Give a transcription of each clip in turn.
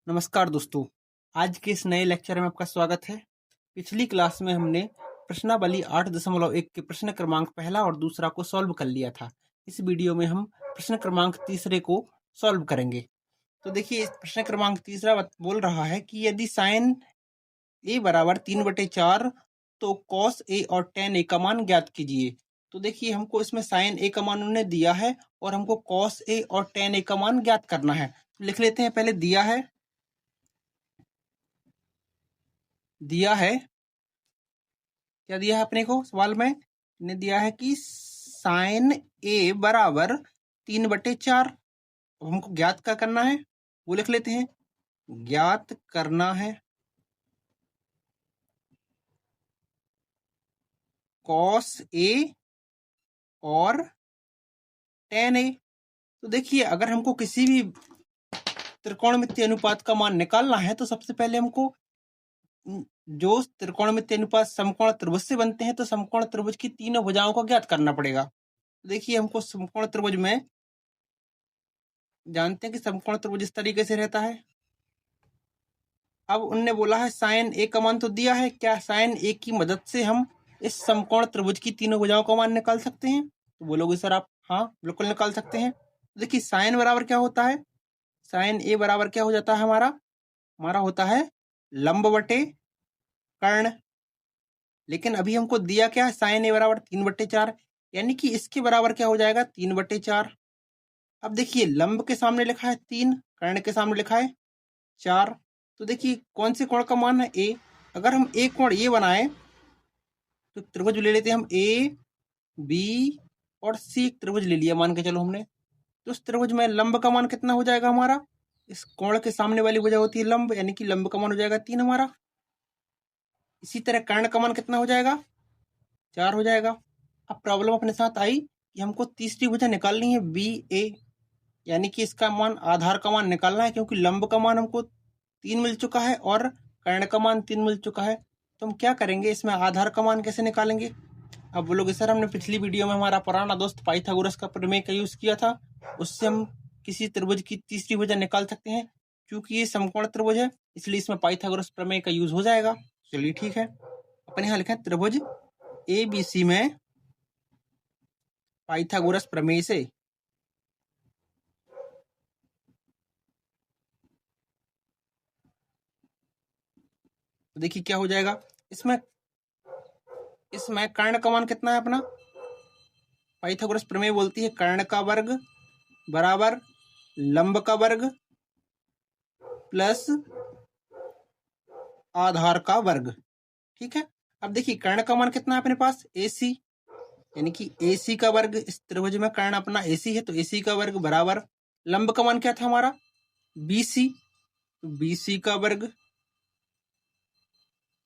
नमस्कार दोस्तों, आज के इस नए लेक्चर में आपका स्वागत है। पिछली क्लास में हमने प्रश्नावली 8.1 के प्रश्न क्रमांक पहला और दूसरा को सॉल्व कर लिया था। इस वीडियो में हम प्रश्न क्रमांक तीसरे को सॉल्व करेंगे। तो देखिए, इस प्रश्न क्रमांक तीसरा बोल रहा है कि यदि साइन ए बराबर 3/4 तो कॉस ए और टेन ए का मान ज्ञात कीजिए। तो देखिए, हमको इसमें साइन ए का मान उन्होंने दिया है और हमको कॉस ए और टेन ए का मान ज्ञात करना है। तो लिख लेते हैं, पहले दिया है क्या दिया है अपने को सवाल में, ने दिया है कि साइन ए बराबर 3/4। अब हमको ज्ञात क्या करना है वो लिख लेते हैं। ज्ञात करना है कॉस ए और टेन ए। तो देखिए, अगर हमको किसी भी त्रिकोणमितीय अनुपात का मान निकालना है तो सबसे पहले हमको जो त्रिकोणमितीय अनुपात समकोण त्रिभुज से बनते हैं तो समकोण त्रिभुज की तीनों भुजाओं को ज्ञात करना पड़ेगा। देखिए, हमको समकोण त्रिभुज में जानते हैं कि समकोण त्रिभुज इस तरीके से रहता है। अब उनने बोला है साइन ए का मान तो दिया है, क्या साइन ए की मदद से हम इस समकोण त्रिभुज की तीनों भुजाओं का मान निकाल सकते हैं? तो बोलोगे सर आप, हाँ बिल्कुल निकाल सकते हैं। देखिए, साइन बराबर क्या होता है, साइन ए बराबर क्या हो जाता है हमारा होता है लंब बटे कर्ण। लेकिन अभी हमको दिया क्या है, साइन ए बराबर 3/4, यानी कि इसके बराबर क्या हो जाएगा 3/4। अब देखिए, लंब के सामने लिखा है 3, कर्ण के सामने लिखा है 4। तो देखिए, कौन से कोण का मान है ए। अगर हम एक कोण ये बनाए तो त्रिभुज ले लेते हैं हम ए बी और सी। एक त्रिभुज ले लिया मान के चलो हमने, तो उस त्रिभुज में लंब का मान कितना हो जाएगा हमारा, इस कोण के सामने वाली भुजा होती है लंब, यानी कि लंब का मान हो जाएगा 3 हमारा। इसी तरह कर्ण का मान कितना हो जाएगा, 4 हो जाएगा। अब प्रॉब्लम अपने साथ आई कि हमको तीसरी भुजा निकालनी है बी ए, यानी कि इसका मान आधार का मान निकालना है, क्योंकि लंब का मान हमको 3 मिल चुका है और कर्ण का मान 3 मिल चुका है। तो हम क्या करेंगे, इसमें आधार का मान कैसे निकालेंगे। अब बोलोगे सर, हमने पिछली वीडियो में हमारा पुराना दोस्त पाइथागोरस का प्रमेय का यूज किया था, उससे हम किसी त्रिभुज की तीसरी भुजा निकाल सकते हैं। क्योंकि ये समकोण त्रिभुज है इसलिए इसमें पाइथागोरस प्रमेय का यूज हो जाएगा। चलिए ठीक है, अपन यहाँ लिखें त्रिभुज ए बी सी में पाइथागोरस प्रमेय से तो देखिए क्या हो जाएगा, इसमें कर्ण का मान कितना है अपना, पाइथागोरस प्रमेय बोलती है कर्ण का वर्ग बराबर लंब का वर्ग प्लस आधार का वर्ग। ठीक है, अब देखिए कर्ण का मान कितना है अपने पास ए सी, यानी कि ए सी का वर्ग, इस त्रिभुज में कर्ण अपना ए सी है तो ए सी का वर्ग बराबर लंब का मान क्या था हमारा बी सी, तो बी सी का वर्ग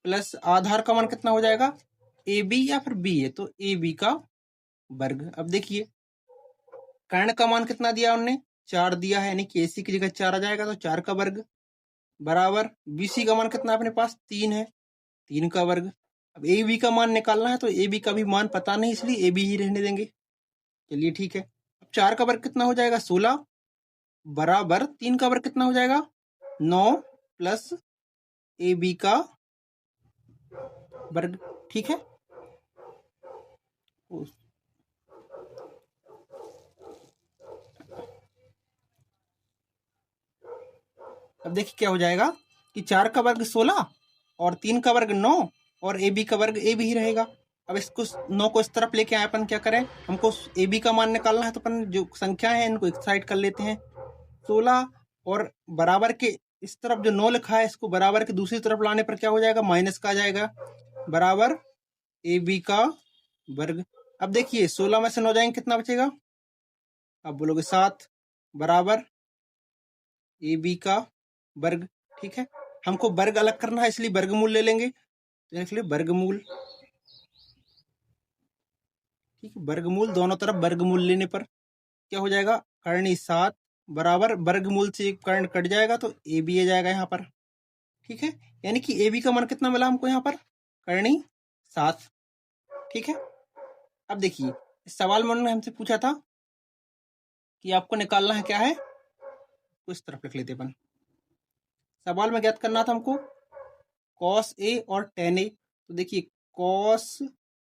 प्लस आधार का मान कितना हो जाएगा ए बी, या फिर बी है तो ए बी का वर्ग। अब देखिए, कर्ण का मान कितना दिया उन्होंने, 4 दिया है, यानी कि एसी की जगह 4 आ जाएगा तो 4 का वर्ग बराबर बीसी का मान कितना अपने पास 3 है, 3 का वर्ग। अब ए बी का मान निकालना है तो ए बी का भी मान पता नहीं, इसलिए ए बी ही रहने देंगे। चलिए ठीक है, अब 4 का वर्ग कितना हो जाएगा 16 बराबर 3 का वर्ग कितना हो जाएगा 9 प्लस ए बी का वर्ग। ठीक है, अब देखिए क्या हो जाएगा कि 4 का वर्ग 16 और 3 का वर्ग 9 और ए बी का वर्ग ए बी ही रहेगा। अब इसको 9 को इस तरफ लेके आए, अपन क्या करें, हमको ए बी का मान निकालना है तो अपन जो संख्या है इनको एक साइड कर लेते हैं। 16 और बराबर के इस तरफ जो 9 लिखा है इसको बराबर के दूसरी तरफ लाने पर क्या हो जाएगा, माइनस का आ जाएगा बराबर ए बी का वर्ग। अब देखिए 16 में से 9 जाएंगे कितना बचेगा, अब बोलोगे 7 बराबर ए बी का वर्ग। ठीक है, हमको वर्ग अलग करना है इसलिए वर्गमूल ले लेंगे, तो लिख लिया वर्गमूल। ठीक है, वर्गमूल दोनों तरफ वर्गमूल लेने पर क्या हो जाएगा, करणी 7 बराबर वर्गमूल से एक कर्ण कट जाएगा तो ए बी आ जाएगा यहाँ पर। ठीक है, यानी कि ए बी का मान कितना मिला हमको यहाँ पर करणी 7। ठीक है, अब देखिए इस सवाल में उन्होंने हमसे पूछा था कि आपको निकालना है क्या है, तो इस तरफ लिख लेते अपन सवाल में ज्ञात करना था हमको कॉस ए और टेन ए। तो देखिए कॉस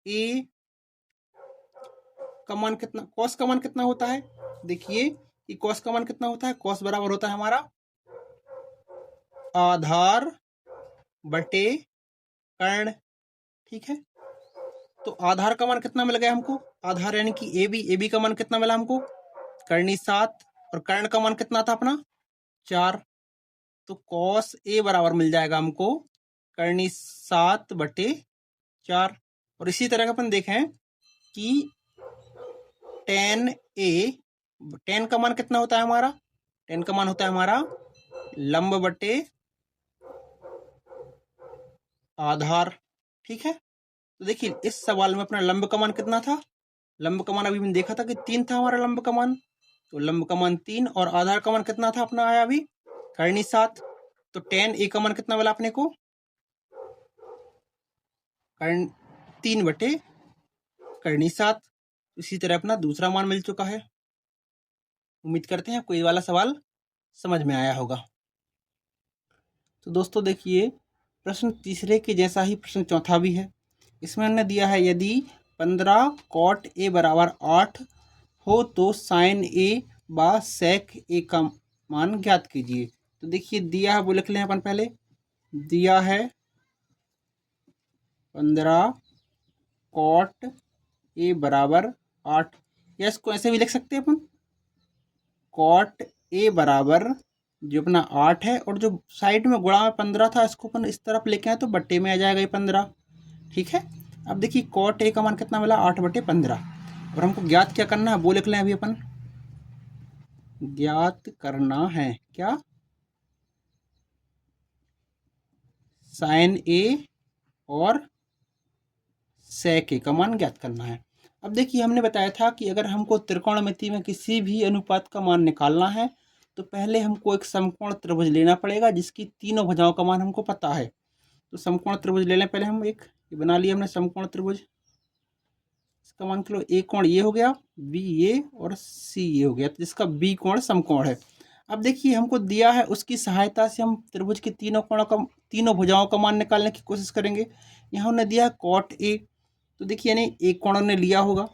ए का मान कितना, कॉस का मान कितना होता है, देखिए कि कॉस का मान कितना होता है, कॉस बराबर होता है हमारा आधार बटे कर्ण। ठीक है, तो आधार का मान कितना मिल गया हमको, आधार यानी कि ए बी का मान कितना मिला हमको, कर्णी 7, और कर्ण का मान कितना था अपना 4। तो कॉस ए बराबर मिल जाएगा हमको कर्णी 7/4। और इसी तरह का अपन देखें कि टेन ए, टेन का मान कितना होता है हमारा, टेन का मान होता है हमारा लंब बटे आधार। ठीक है, तो देखिए इस सवाल में अपना लंब का मान कितना था, लंब का मान अभी मैंने देखा था कि 3 था हमारा लंब का मान, तो लंब का मान 3, और आधार का मान कितना था अपना आया अभी कर्णी 7। तो टेन ए का मान कितना मिला अपने को, कर्ण 3/7। इसी तरह अपना दूसरा मान मिल चुका है। उम्मीद करते हैं कोई वाला सवाल समझ में आया होगा। तो दोस्तों देखिए प्रश्न तीसरे के जैसा ही प्रश्न चौथा भी है। इसमें हमने दिया है यदि 15 कॉट ए बराबर 8 हो तो साइन ए व सेक ए का मान ज्ञात कीजिए। तो देखिए दिया है वो लिख लें अपन पहले, दिया है 15 कॉट ए बराबर 8, या इसको ऐसे भी लिख सकते हैं अपन, कॉट ए बराबर जो अपना 8 है और जो साइड में गुणा में 15 था इसको अपन इस तरफ लेके आए तो बट्टे में आ जाएगा ये 15। ठीक है, अब देखिए कॉट ए का मान कितना मिला 8/15, और हमको ज्ञात क्या करना है वो लिख लें अभी अपन, ज्ञात करना है क्या, साइन ए और सेक ए का मान ज्ञात करना है। अब देखिए हमने बताया था कि अगर हमको त्रिकोणमिति में किसी भी अनुपात का मान निकालना है तो पहले हमको एक समकोण त्रिभुज लेना पड़ेगा जिसकी तीनों भुजाओं का मान हमको पता है। तो समकोण त्रिभुज ले लें पहले हम, एक ये बना लिया हमने समकोण त्रिभुज, इसका मान लो ए कोण ये हो गया, बी ये और सी ये हो गया, तो जिसका बी कोण समकोण है। अब देखिए हमको दिया है उसकी सहायता से हम त्रिभुज के तीनों कोणों का, तीनों भुजाओं का मान निकालने की कोशिश करेंगे। यहाँ उन्होंने दिया है कॉट ए, तो देखिए यानी एक कोण ने लिया होगा।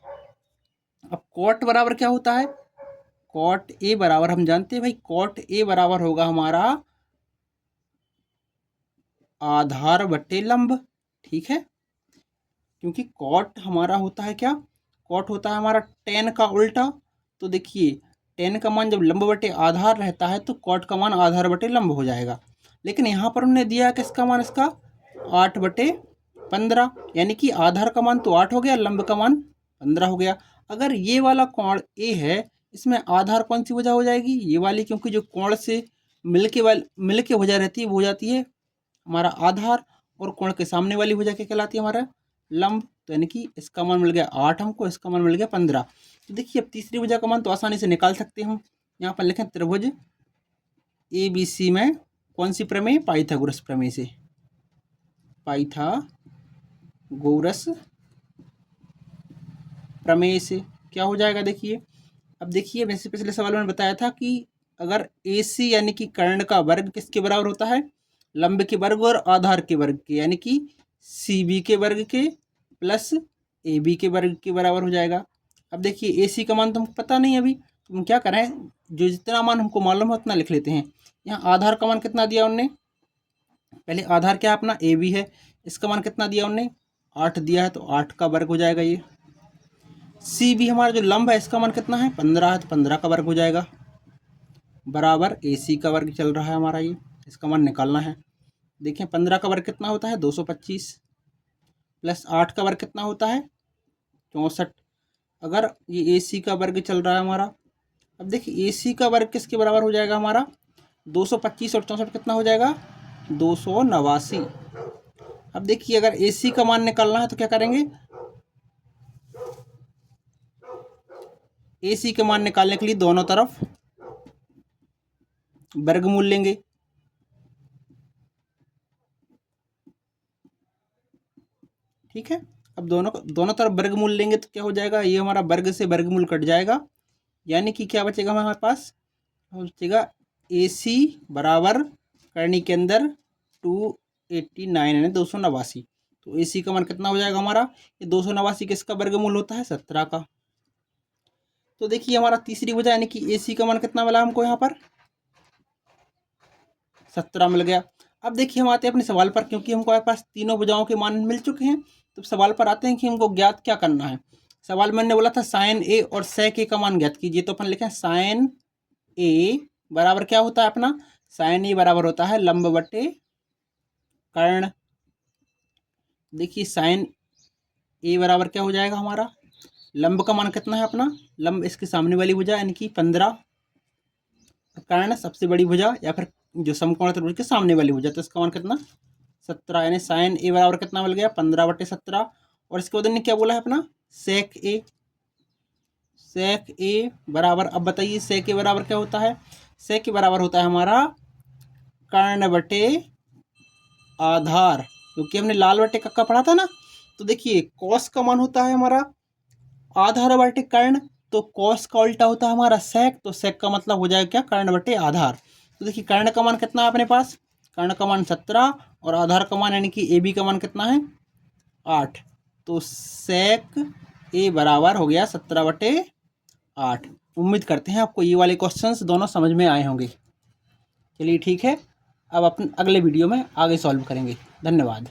अब कॉट बराबर क्या होता है, कॉट ए बराबर हम जानते हैं भाई, कॉट ए बराबर होगा हमारा आधार बटे लंब। ठीक है, क्योंकि कॉट हमारा होता है क्या, कॉट होता है हमारा टेन का उल्टा। तो देखिए टेन का मान जब लंब बटे आधार रहता है तो कॉट का मान आधार बटे लंब हो जाएगा। लेकिन यहाँ पर उन्होंने दिया किसका मान, इसका 8/15, यानी कि आधार का मान तो 8 हो गया, लंब का मान 15 हो गया। अगर ये वाला कोण ए है इसमें आधार कौन सी वजह हो जाएगी, ये वाली, क्योंकि जो कोण से मिलके वजह रहती है वो हो जाती है हमारा आधार, और कोण के सामने वाली भुजा क्या कहलाती है हमारा लंब। तो यानी कि इसका मान मिल गया 8 हमको, इसका मान मिल गया 15। तो देखिए अब तीसरी भुजा का मान तो आसानी से निकाल सकते हैं हम। यहाँ पर लिखें त्रिभुज ए बी सी में कौन सी प्रमेय, पाइथागोरस प्रमेय से, पाइथागोरस प्रमेय से क्या हो जाएगा देखिए। अब देखिए वैसे पिछले सवाल में बताया था कि अगर ए सी यानी कि कर्ण का वर्ग किसके बराबर होता है, लंब के वर्ग और आधार के वर्ग के, यानी कि सी बी के वर्ग के प्लस ए बी के वर्ग के बराबर हो जाएगा। अब देखिए ए सी का मान तो हमको पता नहीं अभी, तो हम क्या करें, जो जितना मान हमको मालूम है उतना लिख लेते हैं। यहाँ आधार का मान कितना दिया उनने, पहले आधार क्या है अपना ए बी है, इसका मान कितना दिया उनने 8 दिया है, तो 8 का वर्ग हो जाएगा ये। सी बी हमारा जो लंब है इसका मान कितना है 15 है, तो 15 का वर्ग हो जाएगा, बराबर ए सी का वर्ग चल रहा है हमारा ये, इसका मान निकालना है। देखें 15 का वर्ग कितना होता है 225, प्लस 8 का वर्ग कितना होता है 64। अगर ये ए सी का वर्ग चल रहा है हमारा, अब देखिए ए सी का वर्ग किसके बराबर हो जाएगा हमारा 225 और 64 कितना हो जाएगा 289। अब देखिए अगर ए सी का मान निकालना है तो क्या करेंगे, ए सी के मान निकालने के लिए दोनों तरफ वर्गमूल लेंगे। ठीक है, अब दोनों तरफ वर्गमूल लेंगे तो क्या हो जाएगा, ये हमारा वर्ग से वर्गमूल कट जाएगा, यानी कि क्या बचेगा हमारे पास, बचेगा ए सी बराबर करनी के अंदर 289 यानी 289। तो AC का मान कितना हो जाएगा हमारा, ये 289 किसका वर्गमूल होता है, 17 का। तो देखिए हमारा तीसरी भुजा यानी कि AC का मान कितना मिला हमको यहाँ पर, 17 मिल गया। अब देखिए हम आते हैं अपने सवाल पर, क्योंकि हमको हमारे पास तीनों भुजाओं के मान मिल चुके हैं। तो सवाल पर आते हैं कि हमको ज्ञात क्या करना है। सवाल मैंने बोला था साइन ए और सेक ए का मान ज्ञात कीजिए। तो अपन लिखें साइन ए बराबर क्या होता है अपना, साइन ए बराबर होता है लंब बटे कर्ण। देखिए साइन ए बराबर क्या हो जाएगा हमारा, लंब का मान कितना है अपना, लंब इसके सामने वाली भुजा यानी कि 15, कर्ण सबसे बड़ी भुजा या फिर जो समकोण त्रिभुज के सामने वाली भुजा, तो इसका मान कितना, 17, यानी साइन ए बराबर कितना मिल गया, 15/17। और इसके बाद क्या बोला है अपना, सेक ए। सेक ए बराबर, अब बताइए सेक ए बराबर क्या होता है, सेक ए बराबर होता है हमारा कर्ण बटे आधार, क्योंकि हमने लाल बटे कक्का पढ़ा था ना। तो देखिए कॉस का मान होता है हमारा आधार बटे कर्ण, तो कॉस का उल्टा होता है हमारा सेक, तो सेक का मतलब हो जाएगा क्या, कर्ण बटे आधार। तो देखिए कर्ण का मान कितना है अपने पास, कर्ण का मान 17 और आधार का मान यानी कि ए बी का मान कितना है 8। तो सेक ए बराबर हो गया 17/8। उम्मीद करते हैं आपको ये वाले क्वेश्चंस दोनों समझ में आए होंगे। चलिए ठीक है, अब अपन अगले वीडियो में आगे सॉल्व करेंगे। धन्यवाद।